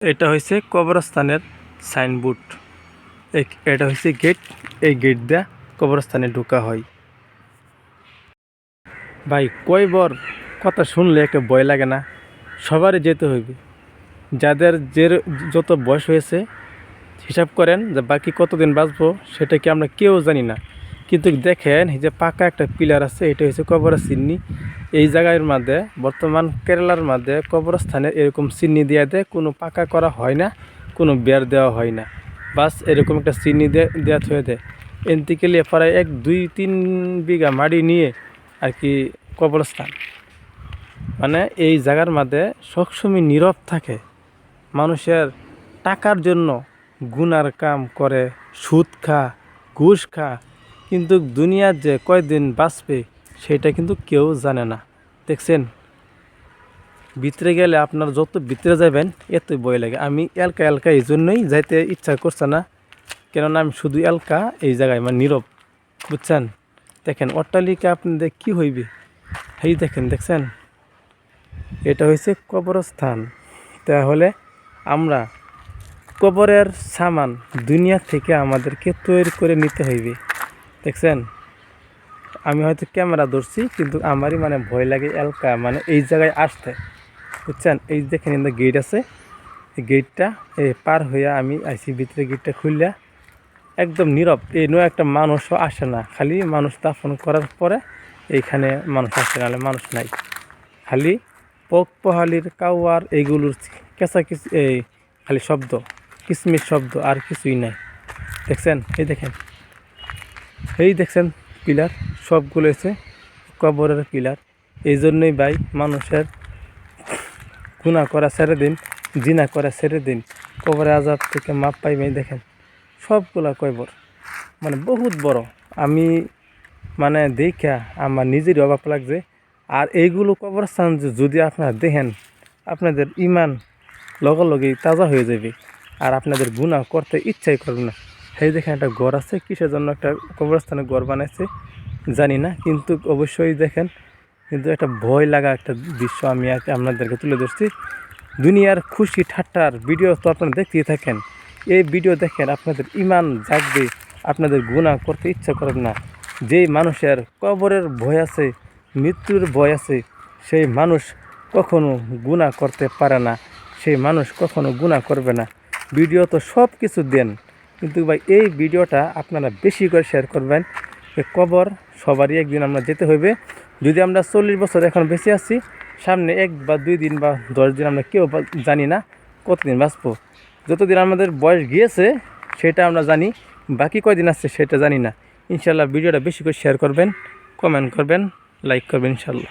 এটা হয়েছে কবরস্থানের সাইনবোর্ড। এটা হয়েছে গেট। এই গেট দিয়ে কবরস্থানে ঢোকা হয়। ভাই কয়বার কথা শুনলে একটা ভয় লাগে না? সবারই যেতে হইবে। যাদের যে যত বয়স হয়েছে হিসাব করেন যে বাকি কতদিন বাঁচবো সেটা কি আমরা কেউ জানি না। কিন্তু দেখেন এই যে পাকা একটা পিলার আছে, এটা হচ্ছে কবরের চিহ্নি। এই জায়গার মধ্যে বর্তমান কেরালার মধ্যে কবরস্থানে এরকম চিহ্নি দিয়ে দেয়, কোনো পাকা করা হয় না, কোনো বের দেওয়া হয় না, বাস এরকম একটা চিহ্নি দেওয়া হয়ে দেয়। এনতিকে নিয়ে প্রায় 1-2-3 বিঘা মাটি নিয়ে আর কি কবরস্থান। মানে এই জায়গার মধ্যে সবসময় নীরব থাকে। মানুষের টাকার জন্য গুনার কাম করে, সুদ খা, ঘুষ খা, কিন্তু দুনিয়ার যে কয়দিন বাঁচবে সেটা কিন্তু কেউ জানে না। দেখছেন, ভিতরে গেলে আপনার যত ভিতরে যাবেন এতই ভয় লাগে। আমি এলকা এলকা এই জন্যই যাইতে ইচ্ছা করছে না, কেননা আমি শুধু এলকা এই জায়গায় মানে নীরব, বুঝছেন। দেখেন অট্টালিকা আপনাদের কি হইবে, এই দেখছেন, এটা হয়েছে কবরস্থান। তাহলে আমরা কবরের সামান দুনিয়া থেকে আমাদেরকে তৈরি করে নিতে হইবে। দেখছেন, আমি হয়তো ক্যামেরা ধরছি কিন্তু আমারই মানে ভয় লাগে এলকা মানে এই জায়গায় আসতে, বুঝছেন। এই দেখেন কিন্তু গেট আছে, এই গেটটা পার হইয়া আমি আইসি ভিতরে, গেটটা খুললা একদম নীরব। এই নয় একটা মানুষও আসে না, খালি মানুষ দাফন করার পরে এইখানে মানুষ আসে, নাহলে মানুষ নাই। খালি পোক পোহালির কাউয়ার এইগুলোর কেঁচা কিছু এই খালি শব্দ, কিসমিস শব্দ, আর কিছুই নাই। দেখছেন, এই দেখছেন পিলার সবগুলো এসে কবরের পিলার। এই জন্যই ভাই মানুষের গুনাহ করা ছেড়ে দিন, জিনা করা ছেড়ে দিন, কবরে আজাব থেকে মাপ পাইবেন। দেখেন সবগুলা কবর মানে বহুত বড়। আমি মানে দেখা আমার নিজেরই অবাক লাগছে। আর এইগুলো কবরস্থান যদি আপনারা দেখেন, আপনাদের ইমান লগেই তাজা হয়ে যাবে, আর আপনাদের গুনাহ করতে ইচ্ছাই করবে না। সেই দেখেন একটা ঘর আছে, কিসের জন্য একটা কবরস্থানে ঘর বানাইছে জানি না, কিন্তু অবশ্যই দেখেন, কিন্তু একটা ভয় লাগা একটা দৃশ্য আমি আপনাদেরকে তুলে ধরছি। দুনিয়ার খুশি ঠাট্টার ভিডিও তো আপনারা দেখতেই থাকেন। এই ভিডিও দেখেন আপনাদের ইমান জাগবে, আপনাদের গুনাহ করতে ইচ্ছা করবে না। যেই মানুষের কবরের ভয় আছে, মৃত্যুর ভয় আছে, সেই মানুষ কখনো গুনাহ করতে পারে না, সেই মানুষ কখনো গুনাহ করবে না। ভিডিও তো সব কিছু দেন, কিন্তু ভাই এই ভিডিওটা আপনারা বেশি করে শেয়ার করবেন। কবর সবারই একদিন আমরা যেতে হইবে। যদি আমরা 40 বছর এখন বেঁচে আছি, সামনে 1 বা 2 দিন বা 10 দিন আমরা কেউ জানি না কতদিন বাঁচবো। যতদিন আমাদের বয়স গিয়েছে সেটা আমরা জানি, বাকি কয়দিন আছে সেটা জানি না। ইনশাল্লাহ ভিডিওটা বেশি করে শেয়ার করবেন, কমেন্ট করবেন, লাইক করবেন ইনশাল্লাহ।